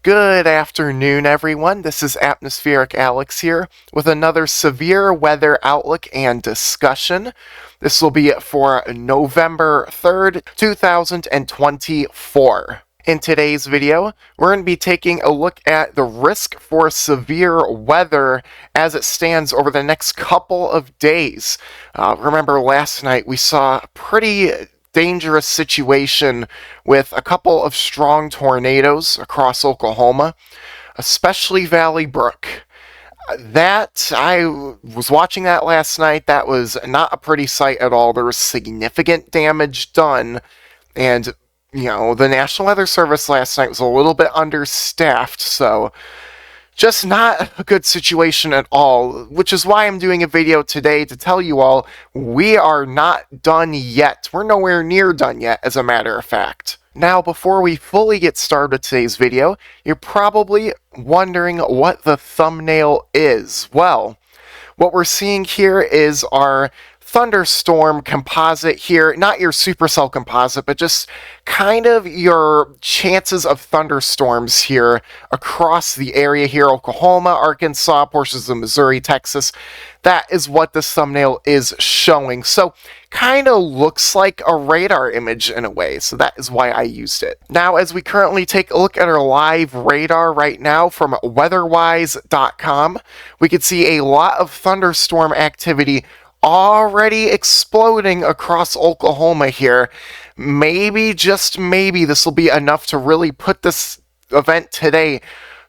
Good afternoon, everyone. This is Atmospheric Alex here with another severe weather outlook and discussion. This will be for November 3rd, 2024. In today's video, we're going to be taking a look at the risk for severe weather as it stands over the next couple of days. Remember last night we saw a pretty dangerous situation with a couple of strong tornadoes across Oklahoma, especially Valley Brook. I was watching that last night. That was not a pretty sight at all. There was significant damage done, and the National Weather Service last night was a little bit understaffed, so just not a good situation at all, which is why I'm doing a video today to tell you all we are not done yet. We're nowhere near done yet, as a matter of fact. Now, before we fully get started with today's video, you're probably wondering what the thumbnail is. Well, what we're seeing here is our thunderstorm composite here, not your supercell composite, but just kind of your chances of thunderstorms here across the area here, Oklahoma, Arkansas, portions of Missouri, Texas. That is what this thumbnail is showing. So kind of looks like a radar image in a way, so that is why I used it. Now, as we currently take a look at our live radar right now from weatherwise.com, we can see a lot of thunderstorm activity already exploding across Oklahoma here. Maybe, just maybe, this will be enough to really put this event today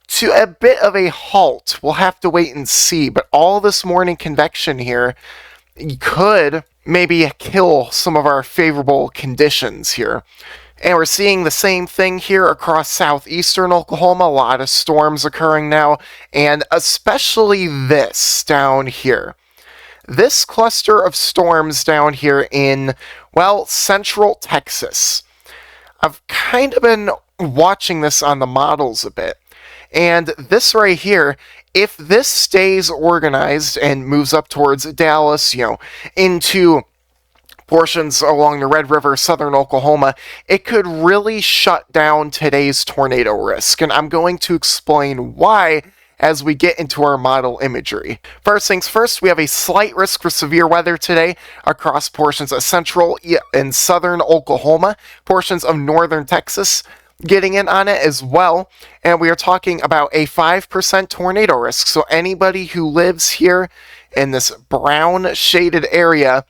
to a bit of a halt. We'll have to wait and see, but all this morning convection here could maybe kill some of our favorable conditions here. And we're seeing the same thing here across southeastern Oklahoma. A lot of storms occurring now, and especially this down here. This cluster of storms down here in, well, central Texas. I've kind of been watching this on the models a bit. And this right here, if this stays organized and moves up towards Dallas, into portions along the Red River, southern Oklahoma, it could really shut down today's tornado risk. And I'm going to explain why as we get into our model imagery. First things first, we have a slight risk for severe weather today across portions of central and southern Oklahoma, portions of northern Texas getting in on it as well, and we are talking about a 5% tornado risk. So anybody who lives here in this brown shaded area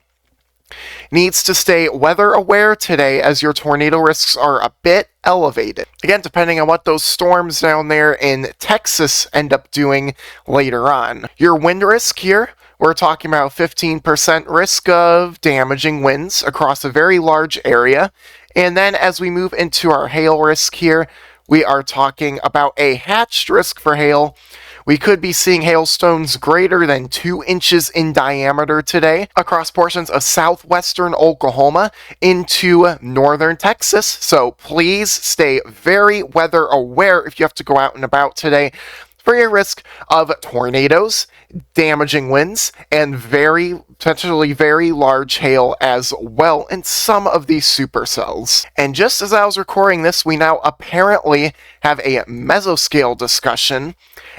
needs to stay weather aware today, as your tornado risks are a bit elevated. Again, depending on what those storms down there in Texas end up doing later on. Your wind risk here, we're talking about 15% risk of damaging winds across a very large area. And then as we move into our hail risk here, we are talking about a hatched risk for hail. We could be seeing hailstones greater than 2 inches in diameter today across portions of southwestern Oklahoma into northern Texas. So please stay very weather aware if you have to go out and about today for your risk of tornadoes, damaging winds, and potentially very large hail as well in some of these supercells. And just as I was recording this, we now apparently have a mesoscale discussion,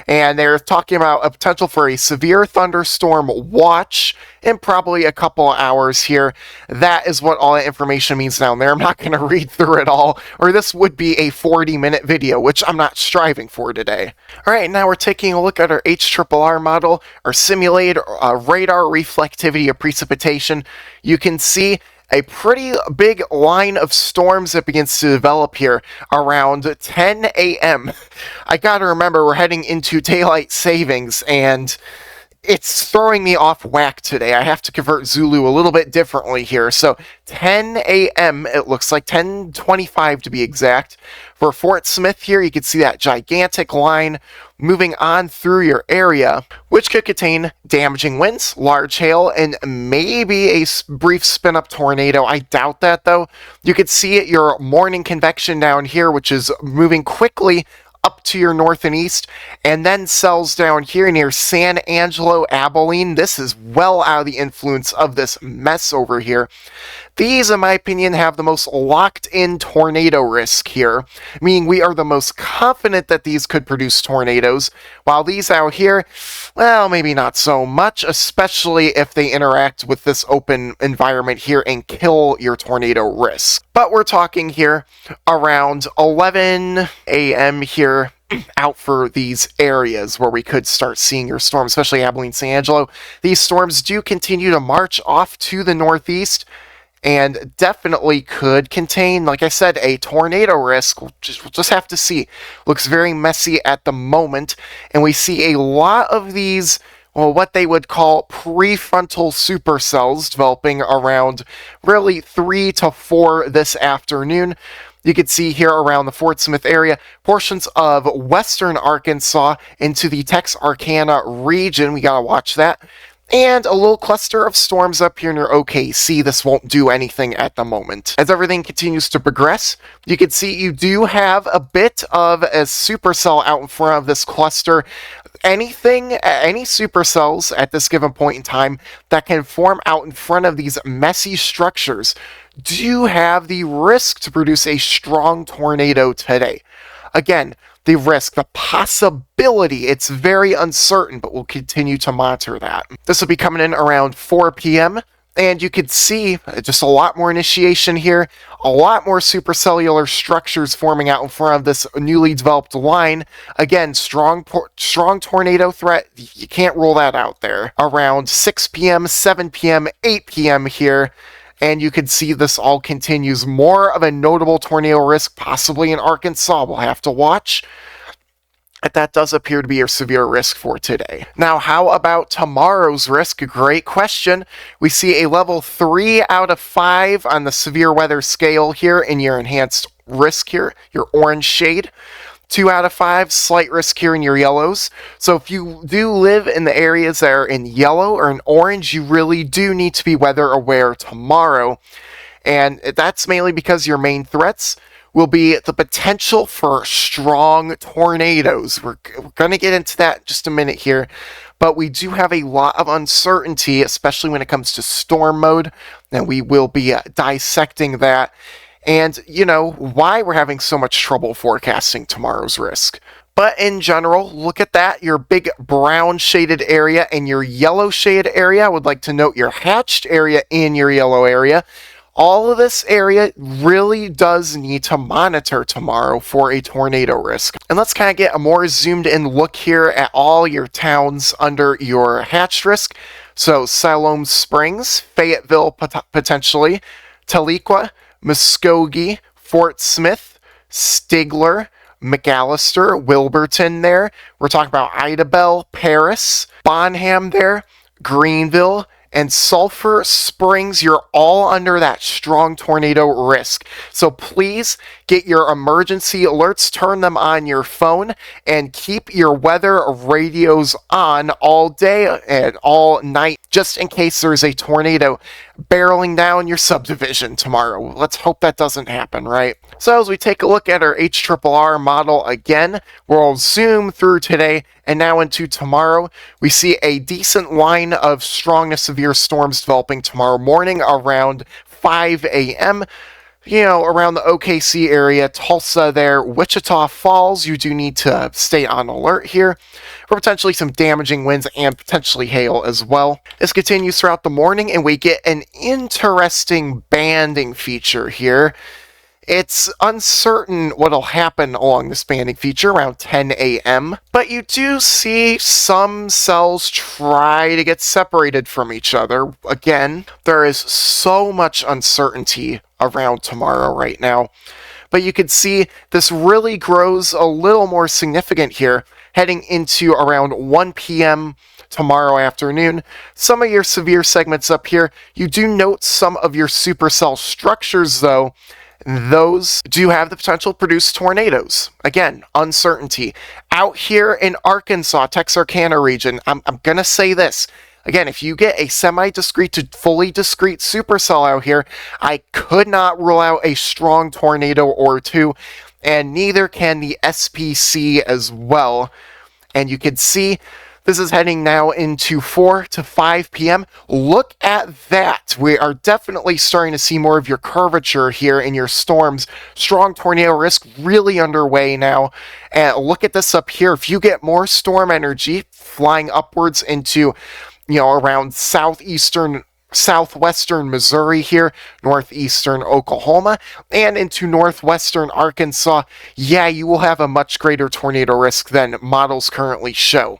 and they're talking about a potential for a severe thunderstorm watch in probably a couple of hours here. That is what all that information means down there. I'm not going to read through it all, or this would be a 40-minute video, which I'm not striving for today. Alright, now we're taking a look at our HRRR model, our simulated radar reflectivity of precipitation. You can see a pretty big line of storms that begins to develop here around 10 a.m. I gotta remember, we're heading into daylight savings, and it's throwing me off whack today. I have to convert Zulu a little bit differently here. So 10 a.m., it looks like 10:25 to be exact. For Fort Smith here, you can see that gigantic line moving on through your area, which could contain damaging winds, large hail, and maybe a brief spin-up tornado. I doubt that, though. You could see it, your morning convection down here, which is moving quickly up to your north and east, and then cells down here near San Angelo, Abilene. This is well out of the influence of this mess over here. These, in my opinion, have the most locked-in tornado risk here, meaning we are the most confident that these could produce tornadoes, while these out here, well, maybe not so much, especially if they interact with this open environment here and kill your tornado risk. But we're talking here around 11 a.m. here, out for these areas where we could start seeing your storm, especially Abilene, San Angelo. These storms do continue to march off to the northeast, and definitely could contain, like I said, a tornado risk. We'll just have to see. Looks very messy at the moment, and we see a lot of these, well, what they would call prefrontal supercells developing around really 3 to 4 this afternoon. You can see here around the Fort Smith area, portions of western Arkansas into the Texarkana region. We gotta watch that. And a little cluster of storms up here near OKC. This won't do anything at the moment. As everything continues to progress, you can see you do have a bit of a supercell out in front of this cluster. Any supercells at this given point in time that can form out in front of these messy structures do have the risk to produce a strong tornado today. Again, the risk, the possibility, it's very uncertain, but we'll continue to monitor that. This will be coming in around 4 p.m., and you can see just a lot more initiation here, a lot more supercellular structures forming out in front of this newly developed line. Again, strong tornado threat, you can't rule that out there. Around 6 p.m., 7 p.m., 8 p.m. here, and you can see this all continues. More of a notable tornado risk, possibly in Arkansas. We'll have to watch. But that does appear to be your severe risk for today. Now, how about tomorrow's risk? Great question. We see a level 3 out of 5 on the severe weather scale here in your enhanced risk here, your orange shade. 2 out of 5, slight risk here in your yellows. So if you do live in the areas that are in yellow or in orange, you really do need to be weather aware tomorrow. And that's mainly because your main threats will be the potential for strong tornadoes. We're going to get into that in just a minute here. But we do have a lot of uncertainty, especially when it comes to storm mode. And we will be dissecting that. And, you know, why we're having so much trouble forecasting tomorrow's risk. But in general, look at that, your big brown shaded area and your yellow shaded area. I would like to note your hatched area in your yellow area. All of this area really does need to monitor tomorrow for a tornado risk. And let's kind of get a more zoomed in look here at all your towns under your hatched risk. So Siloam Springs, Fayetteville potentially, Tahlequah, Muskogee, Fort Smith, Stigler, McAllister, Wilburton there. We're talking about Idabel, Paris, Bonham there, Greenville, and Sulphur Springs. You're all under that strong tornado risk. So please get your emergency alerts, turn them on your phone, and keep your weather radios on all day and all night, just in case there's a tornado barreling down your subdivision tomorrow. Let's hope that doesn't happen, right? So as we take a look at our HRRR model again, we'll zoom through today and now into tomorrow. We see a decent line of strong to severe storms developing tomorrow morning around 5 a.m. You know, around the OKC area, Tulsa there, Wichita Falls, you do need to stay on alert here for potentially some damaging winds and potentially hail as well. This continues throughout the morning, and we get an interesting banding feature here. It's uncertain what'll happen along this banding feature around 10 a.m., but you do see some cells try to get separated from each other. Again, there is so much uncertainty around tomorrow right now, but you can see this really grows a little more significant here heading into around 1 p.m. tomorrow afternoon. Some of your severe segments up here, you do note some of your supercell structures though. Those do have the potential to produce tornadoes. Again, uncertainty. Out here in Arkansas, Texarkana region, I'm going to say this. Again, if you get a semi-discrete to fully discrete supercell out here, I could not rule out a strong tornado or two. and neither can the SPC as well. And you can see this is heading now into 4 to 5 p.m. Look at that. We are definitely starting to see more of your curvature here in your storms. Strong tornado risk really underway now. And look at this up here. If you get more storm energy flying upwards into, around southwestern Missouri here, northeastern Oklahoma, and into northwestern Arkansas, yeah, you will have a much greater tornado risk than models currently show.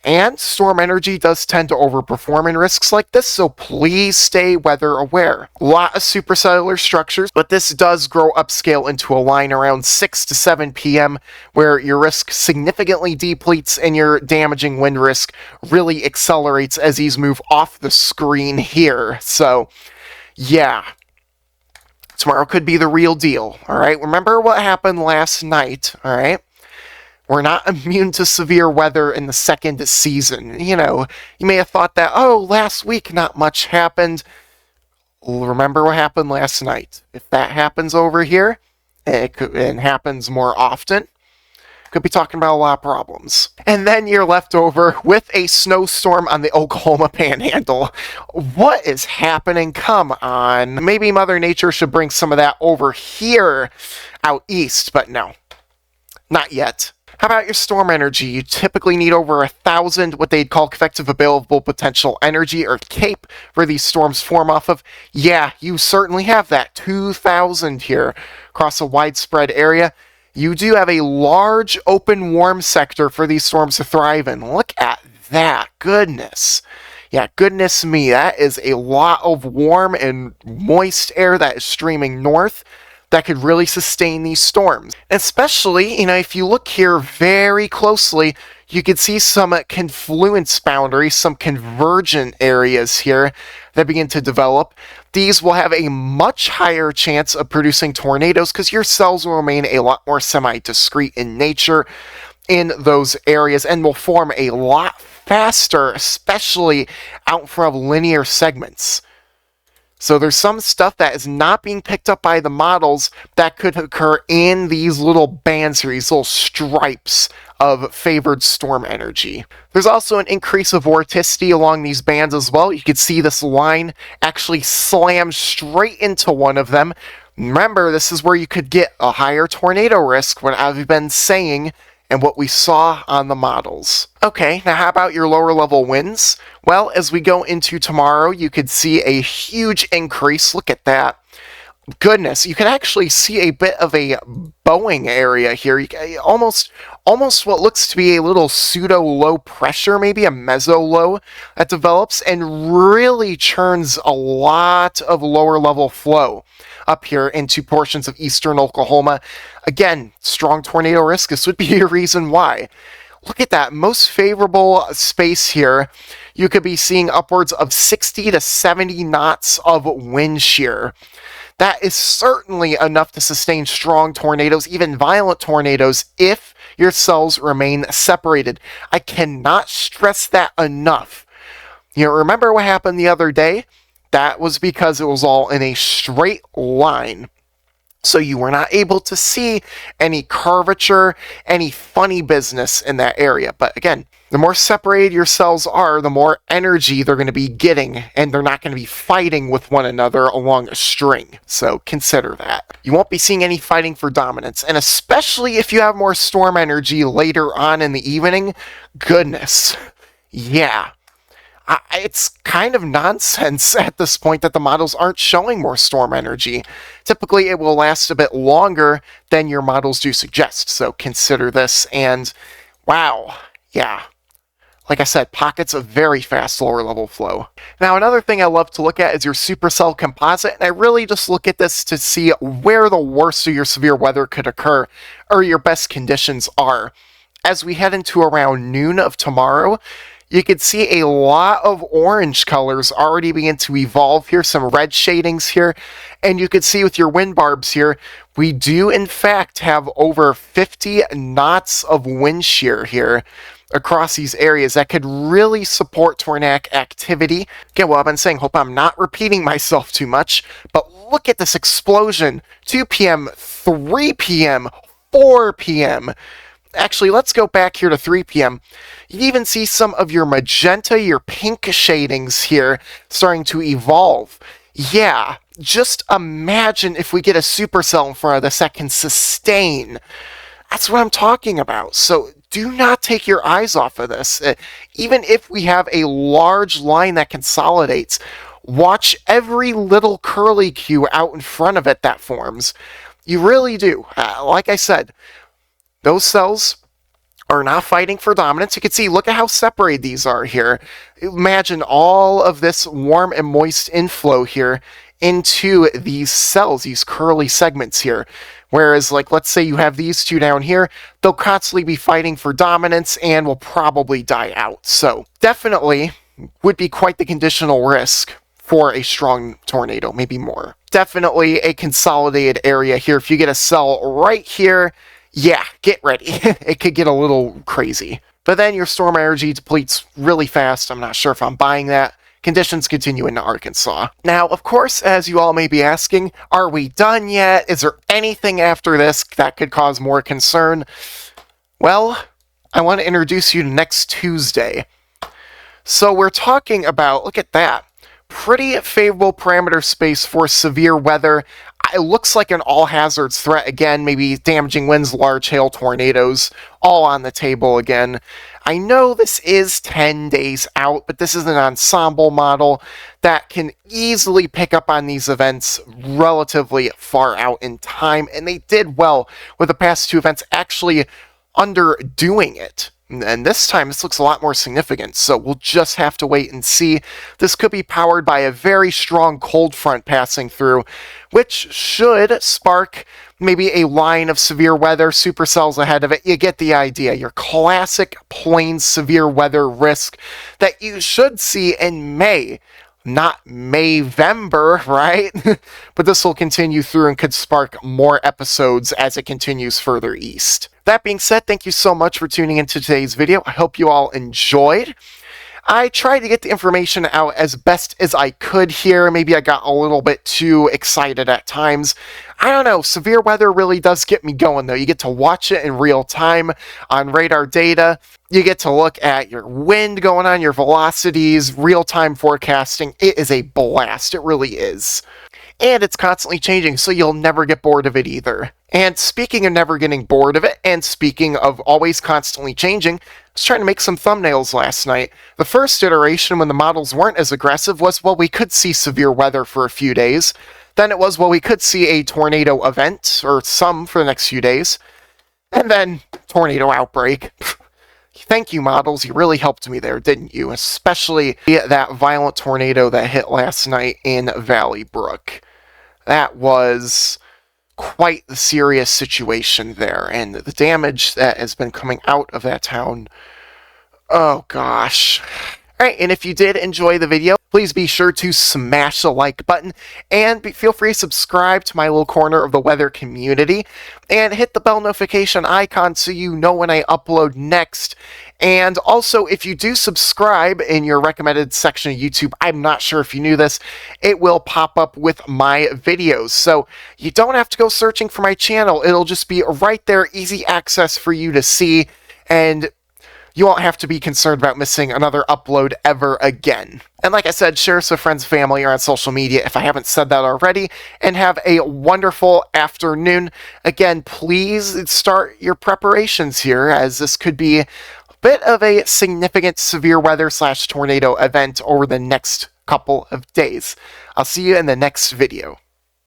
And storm energy does tend to overperform in risks like this, so please stay weather aware. A lot of supercellular structures, but this does grow upscale into a line around 6 to 7 p.m. where your risk significantly depletes and your damaging wind risk really accelerates as these move off the screen here. So, yeah. Tomorrow could be the real deal, alright? Remember what happened last night, alright? We're not immune to severe weather in the second season. You may have thought that, last week not much happened. Remember what happened last night. If that happens over here, and happens more often, could be talking about a lot of problems. And then you're left over with a snowstorm on the Oklahoma Panhandle. What is happening? Come on. Maybe Mother Nature should bring some of that over here out east, but no. Not yet. How about your storm energy? You typically need over 1,000 what they'd call effective available potential energy, or CAPE, for these storms form off of. Yeah, you certainly have that. 2,000 here across a widespread area. You do have a large open warm sector for these storms to thrive in. Look at that. Goodness. Yeah, goodness me. That is a lot of warm and moist air that is streaming north that could really sustain these storms. Especially, if you look here very closely, you can see some confluence boundaries, some convergent areas here that begin to develop. These will have a much higher chance of producing tornadoes because your cells will remain a lot more semi-discrete in nature in those areas and will form a lot faster, especially out in front of linear segments. So there's some stuff that is not being picked up by the models that could occur in these little bands or these little stripes of favored storm energy. There's also an increase of vorticity along these bands as well. You can see this line actually slam straight into one of them. Remember, this is where you could get a higher tornado risk, what I've been saying, and what we saw on the models. Okay, now how about your lower level winds? Well, as we go into tomorrow, you could see a huge increase. Look at that. Goodness, you can actually see a bit of a bowing area here. Almost what looks to be a little pseudo low pressure, maybe a meso low that develops and really churns a lot of lower level flow up here into portions of eastern Oklahoma. Again, strong tornado risk. This would be a reason why. Look at that. Most favorable space here. You could be seeing upwards of 60 to 70 knots of wind shear. That is certainly enough to sustain strong tornadoes, even violent tornadoes, if your cells remain separated. I cannot stress that enough. Remember what happened the other day? That was because it was all in a straight line. So you were not able to see any curvature, any funny business in that area. But again, the more separated your cells are, the more energy they're going to be getting, and they're not going to be fighting with one another along a string. So consider that. You won't be seeing any fighting for dominance, and especially if you have more storm energy later on in the evening, goodness. Yeah. It's kind of nonsense at this point that the models aren't showing more storm energy. Typically, it will last a bit longer than your models do suggest, so consider this, and wow, yeah. Like I said, pockets of very fast lower level flow. Now, another thing I love to look at is your supercell composite, and I really just look at this to see where the worst of your severe weather could occur, or your best conditions are. As we head into around noon of tomorrow, you can see a lot of orange colors already begin to evolve here, some red shadings here, and you can see with your wind barbs here, we do in fact have over 50 knots of wind shear here across these areas that could really support tornadic activity. Again, what I've been saying, hope I'm not repeating myself too much, but look at this explosion. 2 p.m., 3 p.m., 4 p.m. Actually, let's go back here to 3 p.m. You even see some of your magenta, your pink shadings here starting to evolve. Yeah, just imagine if we get a supercell in front of this that can sustain. That's what I'm talking about. So do not take your eyes off of this. Even if we have a large line that consolidates, watch every little curly Q out in front of it that forms. You really do. Like I said, those cells are not fighting for dominance. You can see, look at how separated these are here. Imagine all of this warm and moist inflow here into these cells, these curly segments here. Whereas, like, let's say you have these two down here, they'll constantly be fighting for dominance and will probably die out. So, definitely would be quite the conditional risk for a strong tornado, maybe more. Definitely a consolidated area here. If you get a cell right here, yeah, get ready. It could get a little crazy. But then your storm energy depletes really fast. I'm not sure if I'm buying that. Conditions continue into Arkansas. Now, of course, as you all may be asking, are we done yet? Is there anything after this that could cause more concern? Well, I want to introduce you to next Tuesday. So we're talking about, look at that, pretty favorable parameter space for severe weather. It looks like an all-hazards threat again, maybe damaging winds, large hail, tornadoes, all on the table again. I know this is 10 days out, but this is an ensemble model that can easily pick up on these events relatively far out in time, and they did well with the past two events actually underdoing it. And this time, this looks a lot more significant, so we'll just have to wait and see. This could be powered by a very strong cold front passing through, which should spark maybe a line of severe weather, supercells ahead of it. You get the idea. Your classic plain severe weather risk that you should see in May. Not Mayvember, right? But this will continue through and could spark more episodes as it continues further east. That being said, thank you so much for tuning into today's video. I hope you all enjoyed. I tried to get the information out as best as I could here. Maybe I got a little bit too excited at times. I don't know, severe weather really does get me going though. You get to watch it in real time on radar data. You get to look at your wind going on, your velocities, real-time forecasting. It is a blast, it really is. And it's constantly changing, so you'll never get bored of it either. And speaking of never getting bored of it, and speaking of always constantly changing, I was trying to make some thumbnails last night. The first iteration, when the models weren't as aggressive, was, well, we could see severe weather for a few days. Then it was, well, we could see a tornado event, or some, for the next few days. And then, tornado outbreak. Thank you, models. You really helped me there, didn't you? Especially that violent tornado that hit last night in Valley Brook. That was quite the serious situation there, and the damage that has been coming out of that town, oh gosh. Alright, and if you did enjoy the video, please be sure to smash the like button, and feel free to subscribe to my little corner of the weather community, and hit the bell notification icon so you know when I upload next. And also, if you do subscribe in your recommended section of YouTube, I'm not sure if you knew this, it will pop up with my videos. So you don't have to go searching for my channel. It'll just be right there, easy access for you to see, and you won't have to be concerned about missing another upload ever again. And like I said, share this with friends and family or on social media if I haven't said that already, and have a wonderful afternoon. Again, please start your preparations here, as this could be a bit of a significant severe weather / tornado event over the next couple of days. I'll see you in the next video.